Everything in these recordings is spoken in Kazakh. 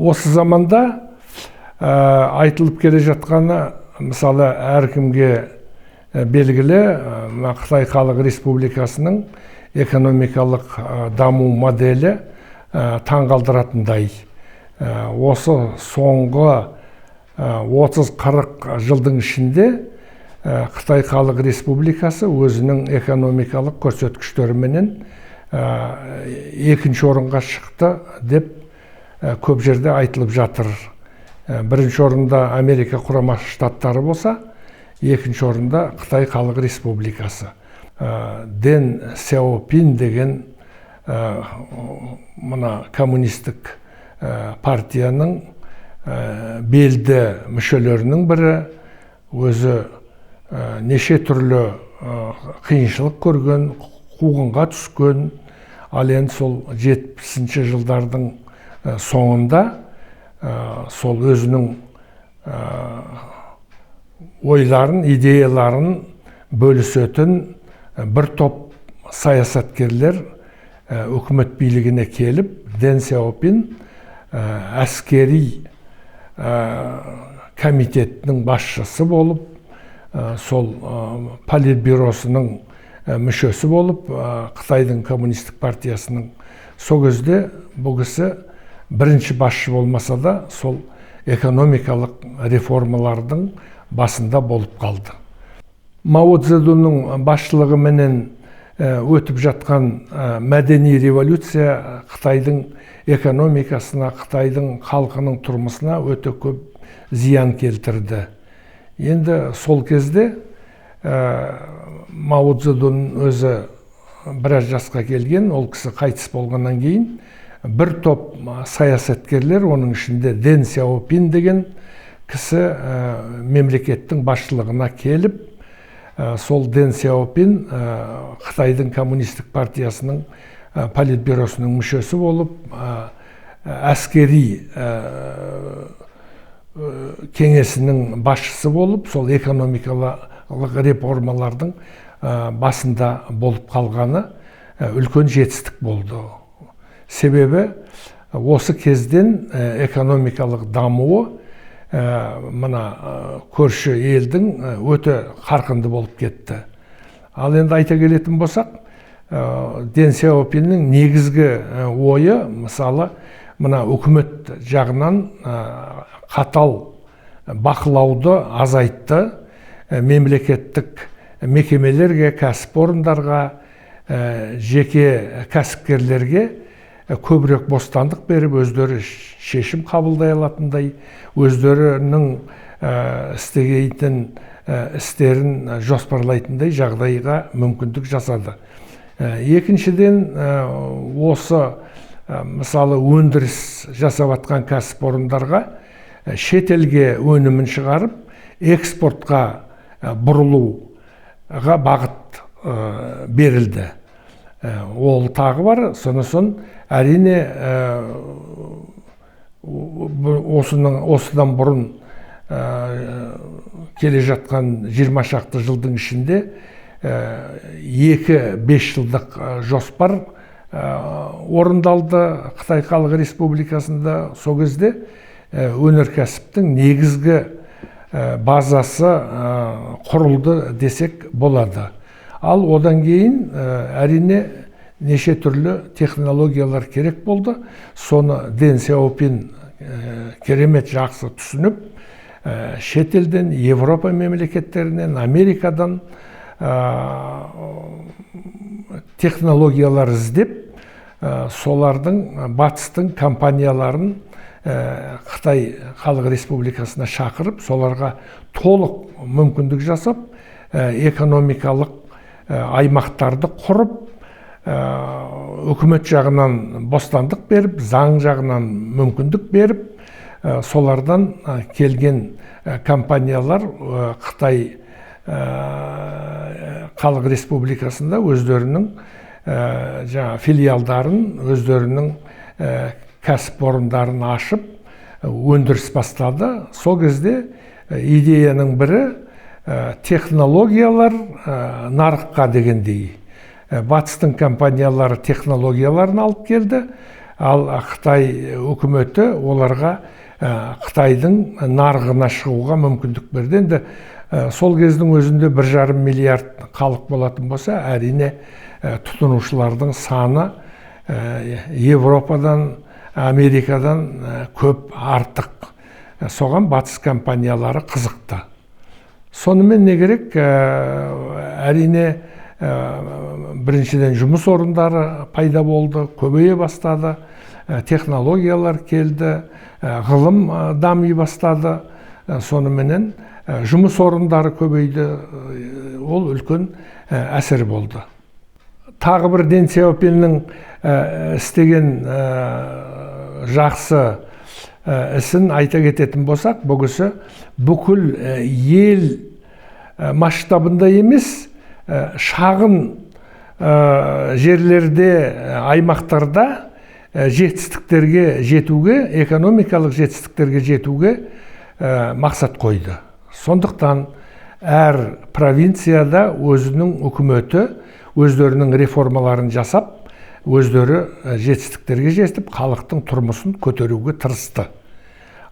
Осы заманда айтылып келе жатқаны, мысалы, әркімге белгілі, Қытай Халық Республикасының экономикалық даму моделі таңғалдыратындай. Осы соңғы 30-40 жылдың ішінде Қытай Халық Республикасы өзінің экономикалық көрсеткіштеріменен екінші орынға шықты деп көп жерде айтылып жатыр. Бірінші орында Америка Құрама Штаттары болса, екінші орында Қытай Халық Республикасы. Дэн Сяопин деген мына коммунистік партияның белді мүшелерінің бірі, өзі неше түрлі қиыншылық көрген, қуғынға түскен, ал енді сол 70-ші жылдардың соңында сол өзінің ойларын, идеяларын бөлісетін бір топ саясаткерлер үкімет билігіне келіп, Дэн Сяопин әскери комитетінің басшысы болып, сол политбюросының мүшесі болып, Қытайдың коммунистік партиясының сол кезде бұл кісі бірінші басшы болмаса да, сол экономикалық реформалардың басында болып қалды. Мао Цзэдунның басшылығыменен өтіп жатқан мәдени революция Қытайдың экономикасына, Қытайдың халқының тұрмысына өте көп зиян келтірді. Енді сол кезде Мао Цзэдун өзі біраз жасқа келген, ол кісі қайтыс болғаннан кейін, бір топ саясаткерлер, оның ішінде Дэн Сяопин деген кісі мемлекеттің басшылығына келіп, сол Дэн Сяопин Қытайдың коммунистік партиясының политбюросының мүшесі болып, әскери кеңесінің басшысы болып, сол экономикалық реформалардың басында болып қалғаны үлкен жетістік болды. Себебі осы кезден экономикалық дамуы мына көрші елдің өте қарқынды болып кетті. Ал енді айта келетін болсақ, Дэн Сяопиннің негізгі ойы, мысалы, мына үкімет жағынан қатал бақылауды азайтты, мемлекеттік мекемелерге, кәсіпорындарға, жеке кәсіпкерлерге көбірек бостандық беріп, өздері шешім қабылдай алатындай, өздерінің істейтін істерін жоспарлайтындай жағдайға мүмкіндік жасады. Екіншіден, осы мысалы өндіріс жасап жатқан кәсіпорындарға шетелге өнімін шығарып, экспортқа бұрылуға бағыт берілді. Ол тағы бар, сонысын әрине осыдан бұрын келе жатқан 20 шақты жылдың ішінде 2-5 жылдық жоспар орындалды Қытай Халық Республикасында. Сол кезде өнеркәсіптің негізгі базасы құрылды десек болады. Ал одан кейін әрине неше түрлі технологиялар керек болды. Соны Дэн Сяопин керемет жақсы түсініп, шетелден, Европа мемлекеттерінен, Америкадан технологиялар іздеп, солардың батыстың компанияларын Қытай Халық Республикасына шақырып, соларға толық мүмкіндік жасап, экономикалық аймақтарды құрып, үкімет жағынан бостандық беріп, заң жағынан мүмкіндік беріп, солардан келген компаниялар Қытай Халық Республикасында өздерінің филиалдарын, өздерінің кәсіпорындарын ашып, өндіріс бастады. Сол кезде идеяның бірі технологиялар нарыққа дегендей. Батыстың компаниялары технологияларын алып келді, Ал Қытай үкіметі оларға Қытайдың нарығына шығуға мүмкіндік берді. Енді сол кездің өзінде 1,5 миллиард халық болатын болса, әрине тұтынушылардың саны Европадан, Америкадан көп артық. Соған батыс компаниялары қызықты. Сонымен не керек? Әрине біріншіден жұмыс орындары пайда болды, көбейе бастады, технологиялар келді, ғылым дами бастады. Соныменен жұмыс орындары көбейді, ол үлкен әсер болды. Тағы бір Дэн Сяопиннің істеген жақсы ісін айта кететін болсақ, бұл кісі бүкіл ел масштабында емес, шағын жерлерде, аймақтарда жетістіктерге жетуге, экономикалық жетістіктерге жетуге мақсат қойды. Сондықтан әр провинцияда өзінің үкіметі өздерінің реформаларын жасап, өздері жетістіктерге жетіп, халықтың тұрмысын көтеруге тырысты.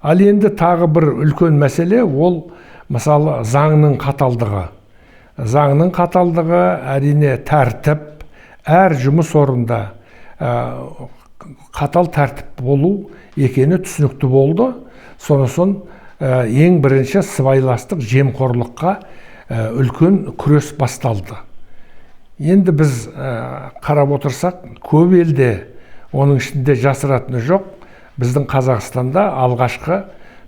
Ал енді тағы бір үлкен мәселе, ол мысалы заңның қаталдығы. Заңның қаталдығы әрине тәртіп, әр жұмыс орында қатал тәртіп болу екені түсінікті болды. Сонысын ең бірінші сыбайластық, жемқорлыққа үлкен күрес басталды. Енді біз қарап отырсақ, көп елде, оның ішінде жасыратыны жоқ, біздің Қазақстанда алғашқы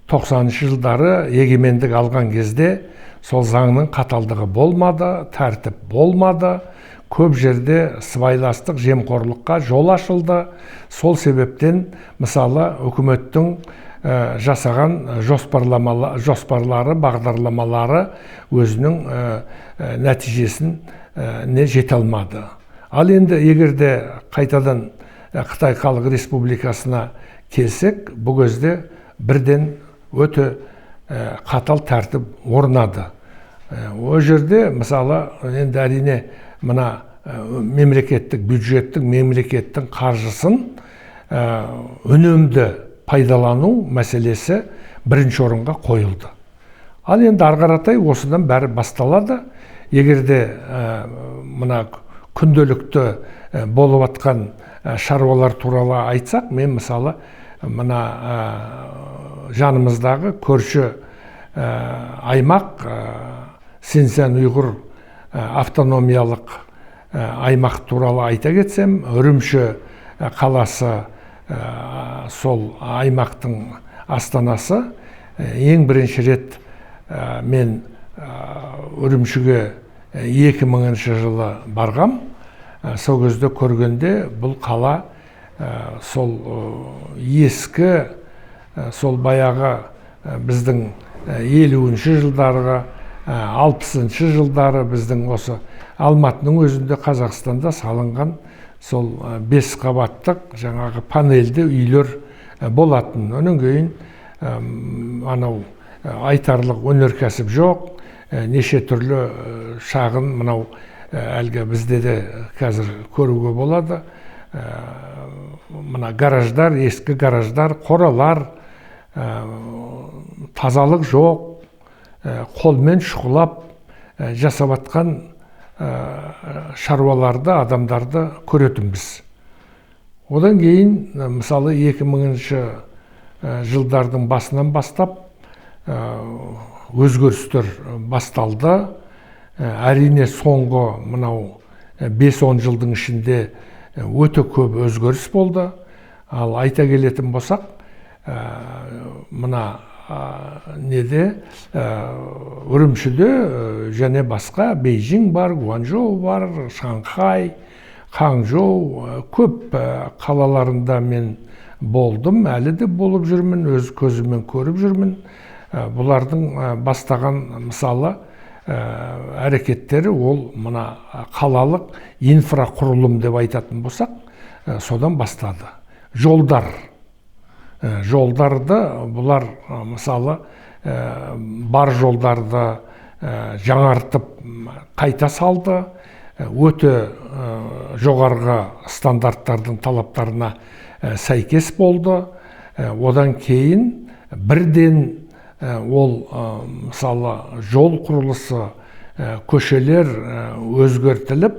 90-шы жылдары егемендік алған кезде сол заңның қаталдығы болмады, тәртіп болмады, көп жерде сыбайластық, жемқорлыққа жол ашылды. Сол себептен мысалы үкіметтің жасаған жоспарлары, бағдарламалары өзінің нәтижесін не жете алмады. Ал енді егерде қайтадан Қытай Халық Республикасына келсек, бұл кезде бірден өте қатал тәртіп орнады. О жерде мысалы енді әрине мына мемлекеттік бюджеттің, мемлекеттің қаржысын үнемді пайдалану мәселесі бірінші орынға қойылды. Ал енді арғаратай осыдан бәрі басталады. Егерде мына күнделікті болып атқан шаруалар туралы айтсақ, мен мысалы мына жанымыздағы көрші аймақ Синьцзян ұйғыр автономиялық аймақ туралы айта кетсем, Үрімші қаласы сол аймақтың астанасы. Ең бірінші рет мен Үрімшіге 2000 жылы барғам. Сол кезде көргенде бұл қала сол ескі, сол баяғы біздің 50-ші жылдарға, 60-ші жылдары біздің осы Алматының өзінде Қазақстанда салынған сол 5 қабаттық жаңағы панельді үйлер болатын. Оның кейін анау айтарлық өнеркәсіп жоқ, неше түрлі шағын мынау әлгі бізде де қазір көруге болады. Мына гараждар, ескі гараждар, қоралар, тазалық жоқ, қолмен шұқылап жасап атқан шаруаларды, адамдарды көретінбіз. Одан кейін, мысалы 2000-ші жылдардың басынан бастап өзгерістер басталды. Әрине соңғы мынау 5-10 жылдың ішінде өте көп өзгеріс болды. Ал айта келетін болсақ, мына неде Үрімшіде және басқа Бейжің бар, Гуанчжоу бар, Шанхай, Ханчжоу, көп қалаларында мен болдым, әлі де болып жүрмін, өз көзіммен көріп жүрмін. Бұлардың бастаған мысалы әрекеттері ол мына қалалық инфрақұрылым деп айтатын болсақ, содан бастады. Жолдарды бұлар мысалы бар жолдарды жаңартып қайта салды. өте жоғарғы стандарттардың талаптарына сәйкес болды. Одан кейін бірден ол мысалы жол құрылысы, көшелер өзгертіліп,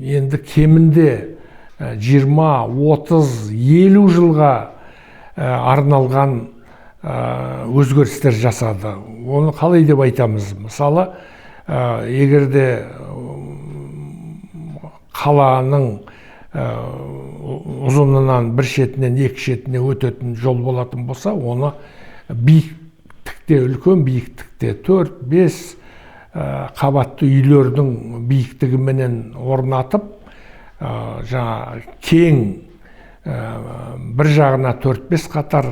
енді кемінде 20, 30, 50 жылға арналған өзгерістер жасады. Оны қалай деп айтамыз? Мысалы, егерде қаланың ұзынынан бір шетінен екі шетіне өтетін жол болатын болса, оны биіктікте, үлкен биіктікте 4-5 қабатты үйлердің биіктігіменен орнатып, жаңа кең бір жағына 4-5 қатар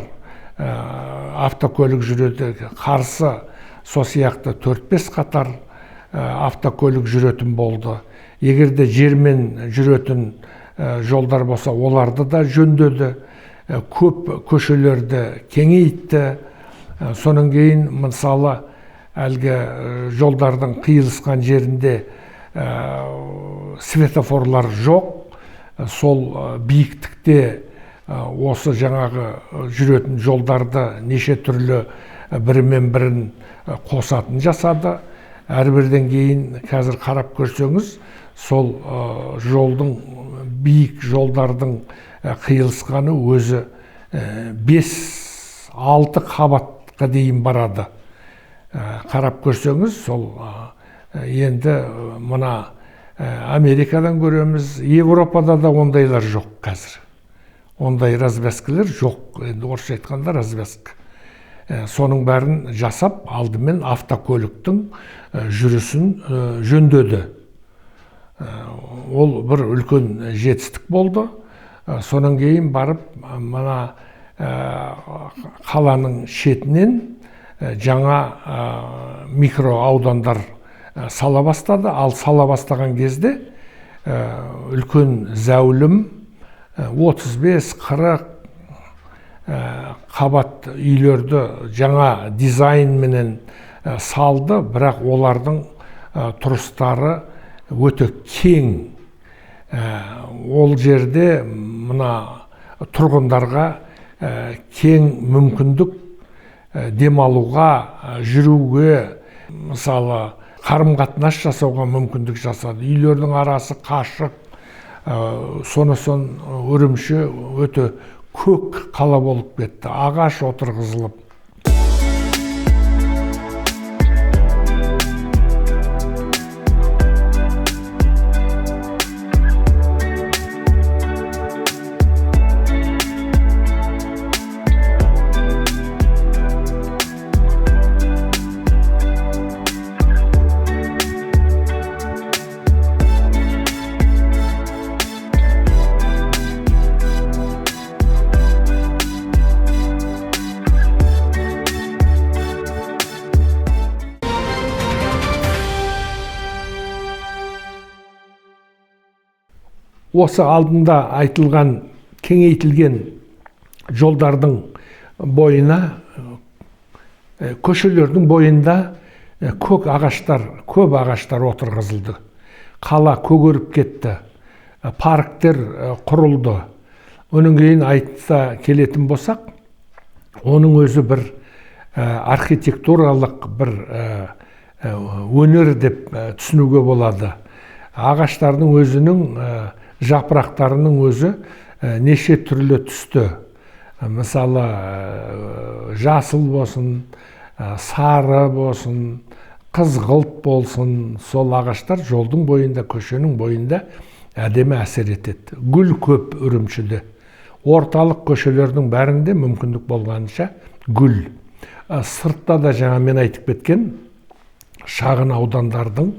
автокөлік жүреді, қарсы со сияқты 4-5 қатар автокөлік жүретін болды. Егерде жермен жүретін жолдар болса, оларды да жөндеді, көп көшелерді кеңейтті. Соның кейін, мысалы, әлгі жолдардың қиылысқан жерінде светофорлар жоқ. Сол биіктікте осы жаңағы жүретін жолдарды неше түрлі бірімен бірін қосатын жасады. Әрбірден кейін қазір қарап көрсеңіз, сол жолдың, биік жолдардың қиылысқаны өзі 5-6 қабатқа дейін барады. Қарап көрсеңіз, сол енді мына Америкадан көреміз, Европада да ондайлар жоқ қазір. Ондай развязкалар жоқ, енді орысша айтқанда развязка. Соның бәрін жасап, алдымен автокөліктің жүрісін жөндеді. Ол бір үлкен жетістік болды. Соның кейін барып, мына қаланың шетінен жаңа микро аудандар сала бастады. Ал сала бастаған кезде үлкен зәулім 35-40 қабат үйлерді жаңа дизайнменен салды, бірақ олардың тұрыстары өте кең. Ол жерде мына тұрғындарға кең мүмкіндік демалуға, жүруге, мысалы, қарым-қатынас жасауға мүмкіндік жасады. Үйлердің арасы қашық, сонысын Үрімші өте көк қала болып кетті, ағаш отырғызылып. Осы алдында айтылған кеңейтілген жолдардың бойына, көшелердің бойында көп ағаштар отырғызылды. Қала көгеріп кетті, парктер құрылды. Оның кейін айтса келетін болсақ, оның өзі бір архитектуралық бір өнер деп түсінуге болады. Ағаштардың өзінің жапырақтарының өзі неше түрлі түсті. Мысалы, жасыл болсын, сары болсын, қызғылт болсын, сол ағаштар жолдың бойында, көшенің бойында әдемі әсер етеді. Гүл көп Үрімшіде. Орталық көшелердің бәрінде мүмкіндік болғанша гүл. Сыртта да жаңа мен айтып кеткен шағын аудандардың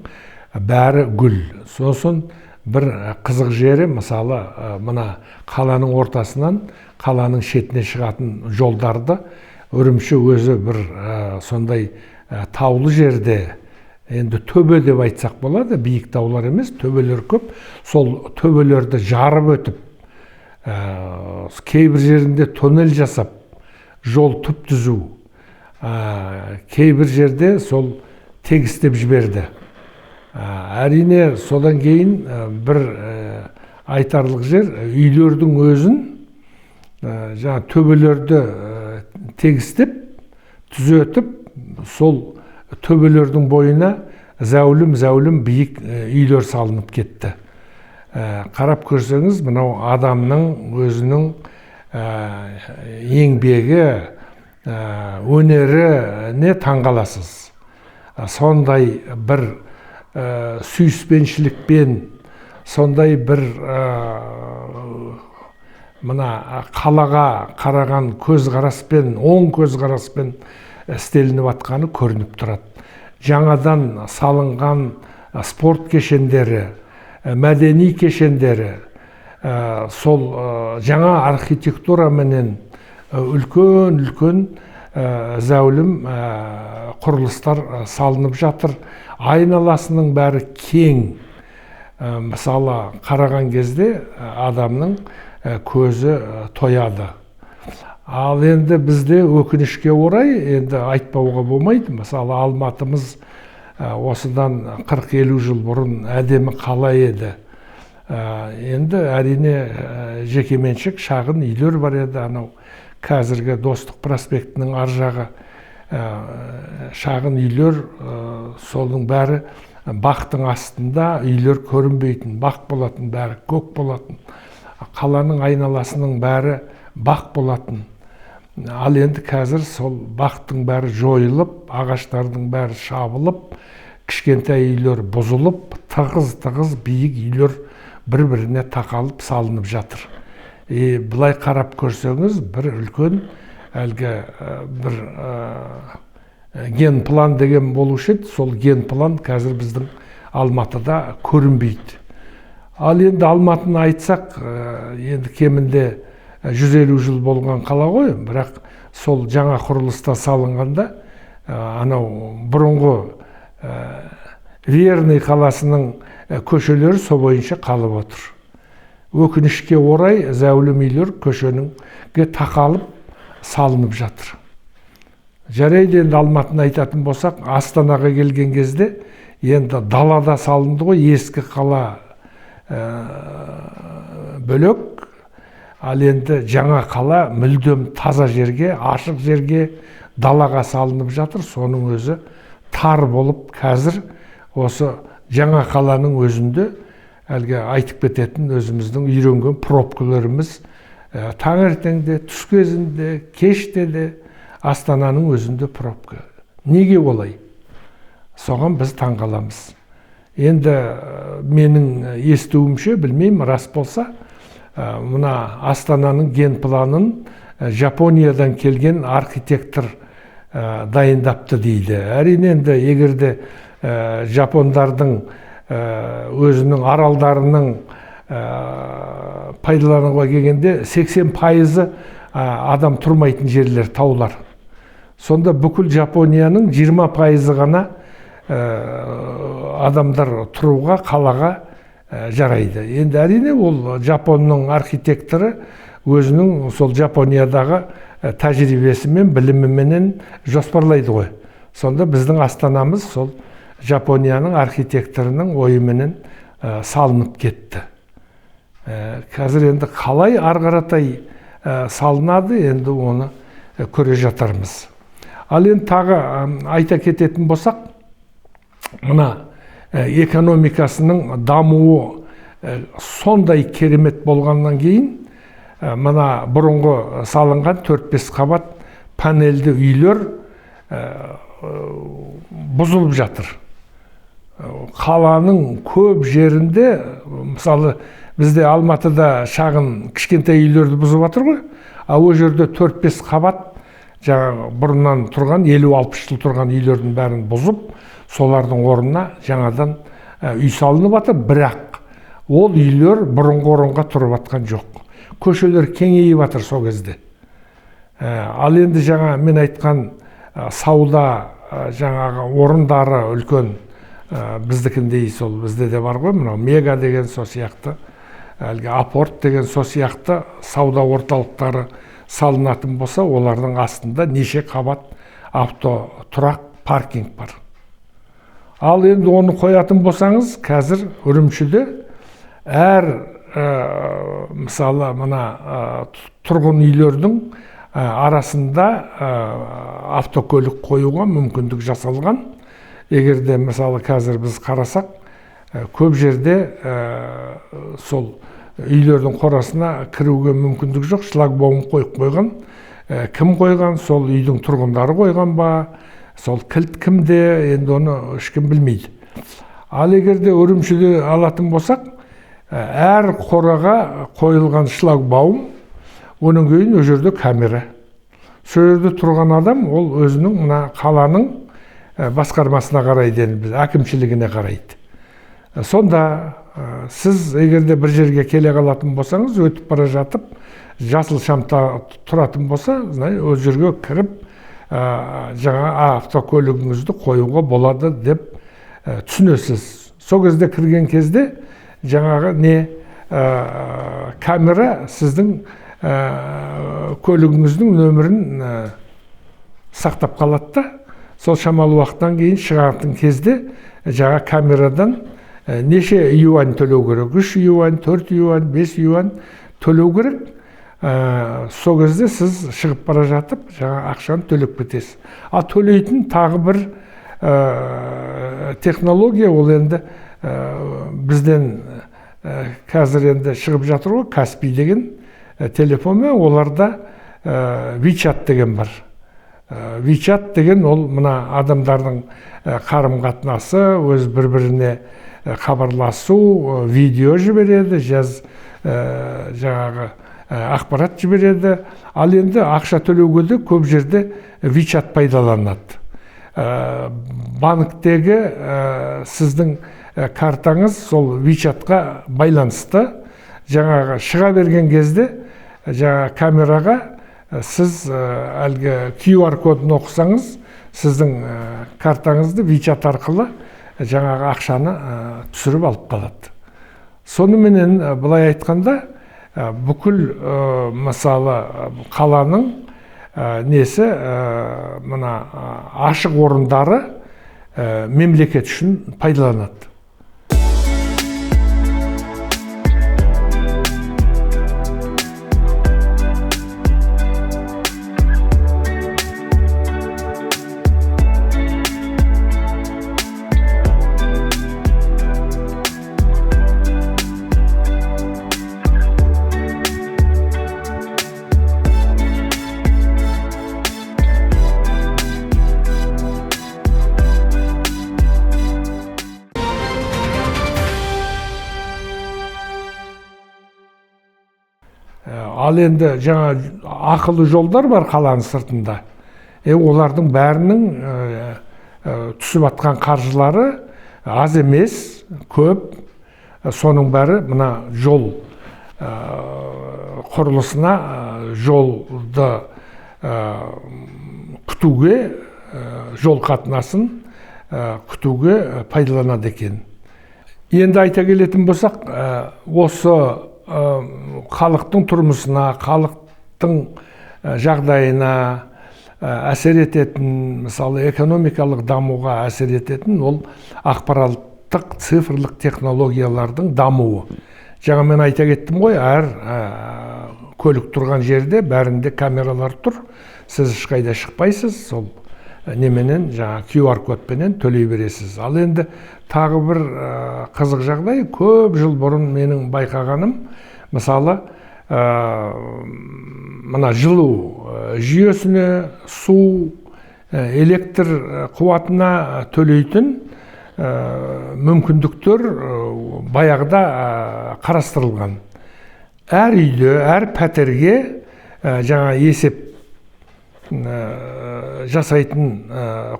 бәрі гүл. Сосын бір қызық жері, мысалы, мына қаланың ортасынан қаланың шетіне шығатын жолдарды Үрімші өзі бір сондай таулы жерде, енді төбе деп айтсақ болады, биік таулар емес, төбелер көп. Сол төбелерді жарып өтіп, кейбір жерінде тоннель жасап, жол түзу, кейбір жерде сол тегістеп жіберді. Әрине содан кейін бір айтарлық жер үйлердің өзін жаңа төбелерді тегістеп түзетіп сол төбелердің бойына зәулім биік үйлер салынып кетті. Қарап көрсеңіз, мынау адамның өзінің еңбегі, өнеріне таңғаласыз. Сондай бір сүйіспеншілікпен, сондай бір мына қалаға қараған көзқараспен, оң көзқараспен істелініп атқаны көрініп тұрады. Жаңадан салынған спорт кешендері, мәдени кешендері, сол жаңа архитектураменен үлкен зәулім құрылыстар салынып жатыр. Айналасының бәрі кең. Мысалы, қараған кезде адамның көзі тояды. Ал енді бізде өкінішке орай, енді айтпауға болмайды. Мысалы, Алматымыз осыдан 40-50 жыл бұрын әдемі қала еді. Енді әрине жекеменшік шағын үйлер бар еді. Анау қазіргі Достық проспектінің ар жағы шағын үйлер, солың бәрі бақтың астында үйлер көрінбейтін, бақ болатын, бәрі көк болатын. Қаланың айналасының бәрі бақ болатын. Ал енді қазір сол бақтың бәрі жойылып, ағаштардың бәрі шабылып, кішкентай үйлер бұзылып, тығыз биік үйлер бір-біріне тақалып салынып жатыр. Бұлай қарап көрсеңіз, бір үлкен әлгі бір ген план деген болушы еді, сол ген план қазір біздің Алматыда көрінбейді. Ал енді Алматыны айтсақ, енді кемінде 150 жыл болған қала ғой, бірақ сол жаңа құрылыста салынғанда, анау бұрынғы Верный қаласының көшелері со бойынша қалып отыр. Өкінішке орай зәулім үйлер көшеніңге тақалып салынып жатыр. Жарайды, енді Алматыны айтатын болсақ, Астанаға келген кезде енді далада салынды ғой, ескі қала бөлек. Ал енді жаңа қала мүлдем таза жерге, ашық жерге, далаға салынып жатыр. Соның өзі тар болып, қазір осы жаңа қаланың өзінде әлгі айтып кететін өзіміздің үйренген пробкаларымыз таңертеңде, түс кезінде, кеште де Астананың өзінде пробка. Неге олай? Соған біз таңғаламыз. Енді менің естуімше, білмеймін, рас болса, мына Астананың ген планын Жапониядан келген архитектор дайындапты дейді. Әрине, енді егерде жапондардың өзінің аралдарының пайдалануға келгенде 80% адам тұрмайтын жерлер, таулар. Сонда бүкіл Жапонияның 20% ғана адамдар тұруға, қалаға жарайды. Енді әрине ол Жапонның архитекторы өзінің сол Жапониядағы тәжірибесімен, біліміменен жоспарлайды ғой. Сонда біздің Астанамыз сол Жапонияның архитекторының ойыменен салынып кетті. Қазір енді қалай арғаратай салынады, енді оны көре жатармыз. Ал енді тағы айта кететін болсақ, мына экономикасының дамуы сондай керемет болғаннан кейін, мына бұрынғы салынған 4-5 қабат панельді үйлер бұзылып жатыр. Қаланың көп жерінде, мысалы, бізде Алматыда шағын кішкентай үйлерді бұзып жатыр ғой, ал ол жерде 4-5 қабат жаңа бұрыннан тұрған, 50-60 жыл тұрған үйлердің бәрін бұзып, солардың орнына жаңадан үй салынып жатыр, бірақ ол үйлер бұрынғы орынға тұрып жатқан жоқ. Көшелер кеңейіп жатыр сол кезде. Ал енді жаңа мен айтқан сауда жаңағы орындары үлкен, біздікіндей сол бізде де бар ғой, мынау Мега деген со сияқты, әлгі Апорт деген со сияқты сауда орталықтары салынатын болса, олардың астында неше қабат автотұрақ, паркинг бар. Ал енді оны қоятын болсаңыз, қазір Үрімшіде әр мысалы мына тұрғын үйлердің арасында автокөлік қоюға мүмкіндік жасалған. Егерде мысалы қазір біз қарасақ, көп жерде сол үйлердің қорасына кіруге мүмкіндік жоқ, шлагбаум қойып қойған. Кім қойған? Сол үйдің тұрғындары қойған ба? Сол кілт кімде? Енді оны ешкім білмейді. Ал егерде Үрімшіде алатын болсақ, әр қораға қойылған шлагбаум, оның кейін ол жерде камера. Сол жерде тұрған адам, ол өзінің мына қаланың басқармасына қарайды, әкімшілігіне қарайды. Сонда сіз егерде бір жерге келе қалатын болсаңыз, өтіп бара жатып, жасыл шамта тұратын болса, ол жерге кіріп, жаңа автокөлігіңізді қоюға болады деп түсінесіз. Сол кезде кірген кезде жаңағы камера сіздің көлігіңіздің нөмірін сақтап қалады да, сол шамалы уақыттан кейін шығатын кезде жаңа камерадан неше юань төлеу керек? 3 юань, 4 юань, 5 юань төлеу керек. Сол кезде сіз шығып бара жатып, жаңа ақшаны төлеп кетесіз. А төлейтін тағы бір технология, ол енді бізден қазір енді шығып жатыр ғой, Каспий деген телефонмен, оларда WeChat деген бар. WeChat деген ол мына адамдардың қарым-қатынасы, өз бір-біріне хабарласу, видео жібереді, жаңағы ақпарат жібереді. Ал енді ақша төлеуге де көп жерде WeChat пайдаланады. Банктегі сіздің картаңыз сол WeChat-қа байланысты. Жаңағы шыға берген кезде жаңа камераға сіз әлгі QR кодын оқысаңыз, сіздің картаңызды WeChat арқылы жаңағы ақшаны түсіріп алып қалады. Соныменен былай айтқанда, бүкіл мысалы қаланың несі мына ашық орындары мемлекет үшін пайдаланады. Ал енді жаңа ақылы жолдар бар қаланың сыртында. Олардың бәрінің түсіп атқан қаржылары аз емес, көп. Соның бәрі мына жол құрылысына, жолды күтуге, жол қатынасын күтуге пайдаланады екен. Енді айта келетін болсақ, осы халықтың тұрмысына, халықтың жағдайына әсер ететін, мысалы экономикалық дамуға әсер ететін, ол ақпараттық цифрлық технологиялардың дамуы. Жаңа мен айта кеттім ғой, әр көлік тұрған жерде бәрінде камералар тұр. Сіз ешқайда шықпайсыз, сол неменен жаңа QR кодпенен төлей бересіз. Ал енді тағы бір қызық жағдай, көп жыл бұрын менің байқағаным, мысалы мына жылу жүйесіне, су, электр қуатына төлейтін мүмкіндіктер баяғыда қарастырылған. Әр үйде, әр пәтерге жаңа есеп жасайтын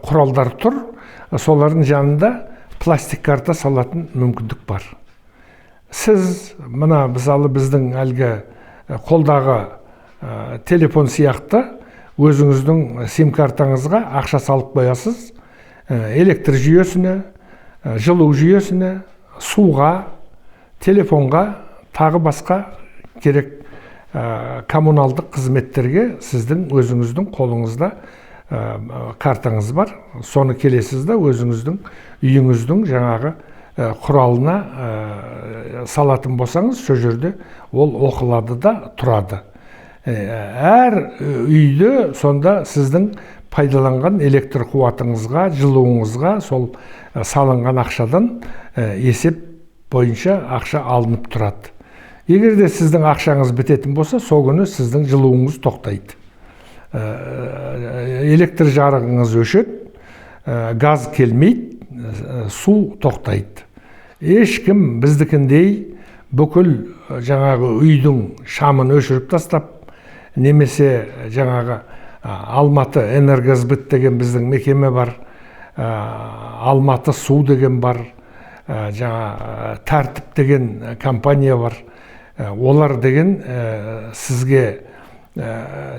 құралдар тұр. Солардың жанында пластик карта салатын мүмкіндік бар. Сіз мына мысалы біздің әлгі қолдағы телефон сияқты өзіңіздің сим картаңызға ақша салып қоясыз. Электр жүйесіне, жылу жүйесіне, суға, телефонға, тағы басқа керек коммуналдық қызметтерге сіздің өзіңіздің қолыңызда картаңыз бар. Соны келесіз де өзіңіздің үйіңіздің жаңағы құралына салатын болсаңыз, сол жерде ол оқылады да тұрады. Әр үйде сонда сіздің пайдаланған электр қуатыңызға, жылуыңызға сол салынған ақшадан есеп бойынша ақша алынып тұрады. Егер де сіздің ақшаңыз бітетін болса, сол күні сіздің жылуыңыз тоқтайды. Электр жарығыңыз өшеді, газ келмейді, су тоқтайды. Ешкім біздікіндей бүкіл жаңағы үйдің шамын өшіріп тастап, немесе жаңағы Алматы энергосбыт деген біздің мекеме бар, Алматы су деген бар, жаңа тәртіп деген компания бар. Олар деген сізге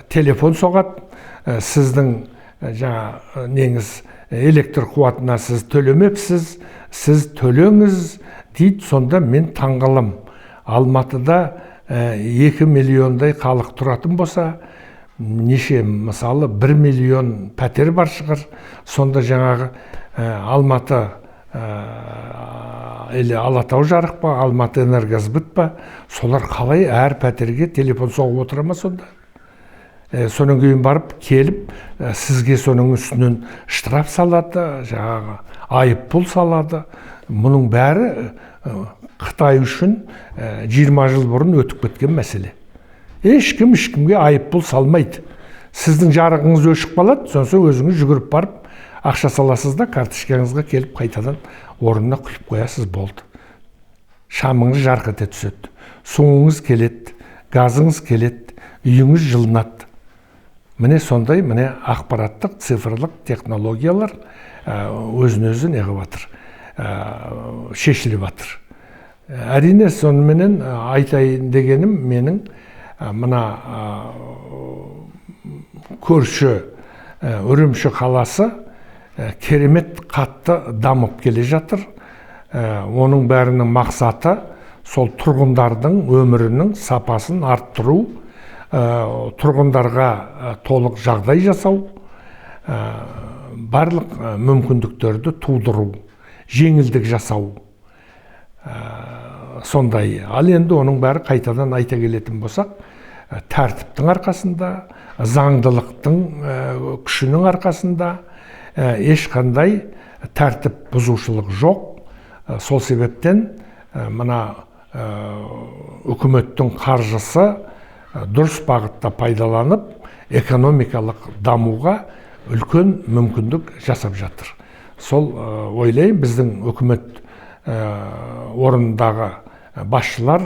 телефон соғады, сіздің жаңа неңіз электр қуатына сіз төлемепсіз, сіз төлеңіз дейді. Сонда мен таңғалам. Алматыда 2 миллиондай халық тұратын болса, неше, мысалы 1 миллион пәтер бар шығар. Сонда жаңағы Алматы Алатау жарық па, Алматы энергосбыт па, солар қалай әр пәтерге телефон соғып отыра ма сонда? Соның кейін барып келіп, сізге соның үстінен штраф салады, жаңағы айыппұл салады. Мұның бәрі Қытай үшін 20 жыл бұрын өтіп кеткен мәселе. Ешкімге айыппұл салмайды. Сіздің жарығыңыз өшіп қалады, сонса өзіңіз жүгіріп барып, ақша саласыз да карточкаңызға келіп қайтадан орнына құйып қоясыз, болды. Шамыңыз жарқ ете түседі, суыңыз келеді, газыңыз келеді, үйіңіз жылынады. Міне сондай, міне ақпараттық цифрлық технологиялар өзін-өзі неғып жатыр, шешіліп жатыр. Әрине соныменен айтайын дегенім, менің мына көрші Үрімші қаласы керемет қатты дамып келе жатыр. Оның бәрінің мақсаты сол тұрғындардың өмірінің сапасын арттыру, тұрғындарға толық жағдай жасау, барлық мүмкіндіктерді тудыру, жеңілдік жасау. Сондай. Ал енді оның бәрі қайтадан айта келетін болсақ, тәртіптің арқасында, заңдылықтың күшінің арқасында ешқандай тәртіп бұзушылық жоқ. Сол себептен мына үкіметтің қаржысы дұрыс бағытта пайдаланып, экономикалық дамуға үлкен мүмкіндік жасап жатыр. Сол ойлайым, біздің үкімет орындағы басшылар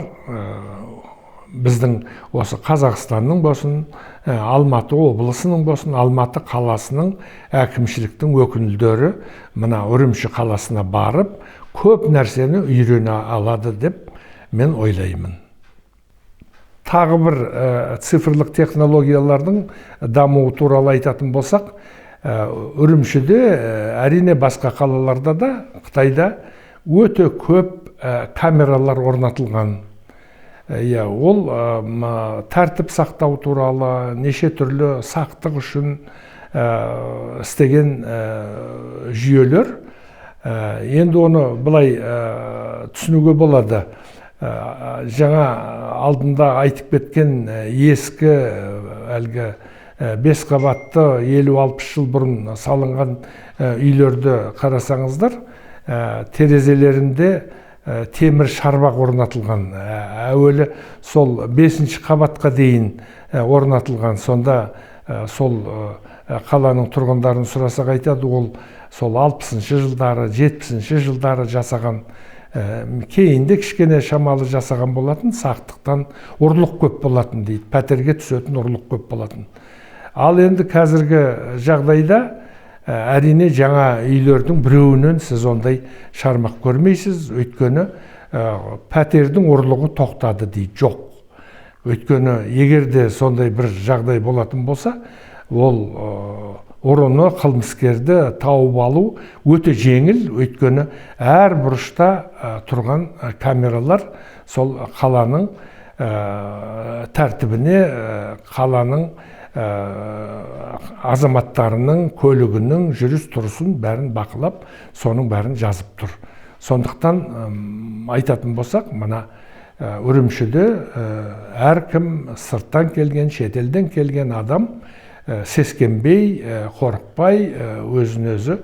біздің осы Қазақстанның болсын, Алматы облысының болсын, Алматы қаласының әкімшіліктің өкілдері мына Үрімші қаласына барып, көп нәрсені үйрене алады деп мен ойлаймын. Тағы бір цифрлық технологиялардың дамуы туралы айтатын болсақ, Үрімшіде, әрине басқа қалаларда да, Қытайда өте көп камералар орнатылған. Ол тәртіп сақтау туралы, неше түрлі сақтық үшін істеген жүйелер. Енді оны былай түсінуге болады. Жаңа алдында айтып кеткен ескі әлгі 5 қабатты 50-60 жыл бұрын салынған үйлерді қарасаңыздар, терезелерінде темір шарбақ орнатылған. Әуелі сол 5-ші қабатқа дейін орнатылған. Сонда сол қаланың тұрғындарын сұрасақ айтады, ол сол 60-ші жылдары, 70-ші жылдары жасаған. Кейінде кішкене шамалы жасаған болатын, сақтықтан ұрлық көп болатын дейді. Пәтерге түсетін ұрлық көп болатын. Ал енді қазіргі жағдайда әрине жаңа үйлердің біреуінен сіз ондай шармақ көрмейсіз, өйткені пәтердің ұрлығы тоқтады дейді. Жоқ. Өйткені егерде сондай бір жағдай болатын болса, ол ұрыны, қылмыскерді тауып алу өте жеңіл, өйткені әр бұрышта тұрған камералар сол қаланың тәртібіне, қаланың азаматтарының көлігінің жүріс тұрысын бәрін бақылап, соның бәрін жазып тұр. Сондықтан айтатын болсақ, мына Үрімшіде әркім сырттан келген, шетелден келген адам сескенбей, қорықпай, өзін-өзі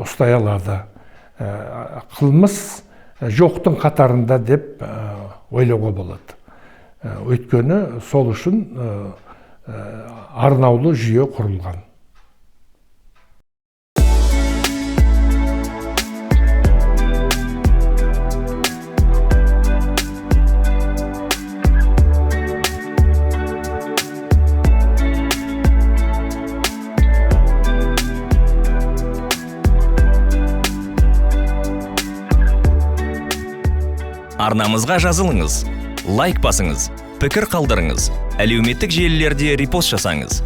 ұстай алады. Қылмыс жоқтың қатарында деп ойлауға болады. Өйткені сол үшін арнаулы жүйе құрылған. Арнамызға жазылыңыз, лайк басыңыз, пікір қалдырыңыз, әлеуметтік желілерде репост жасаңыз.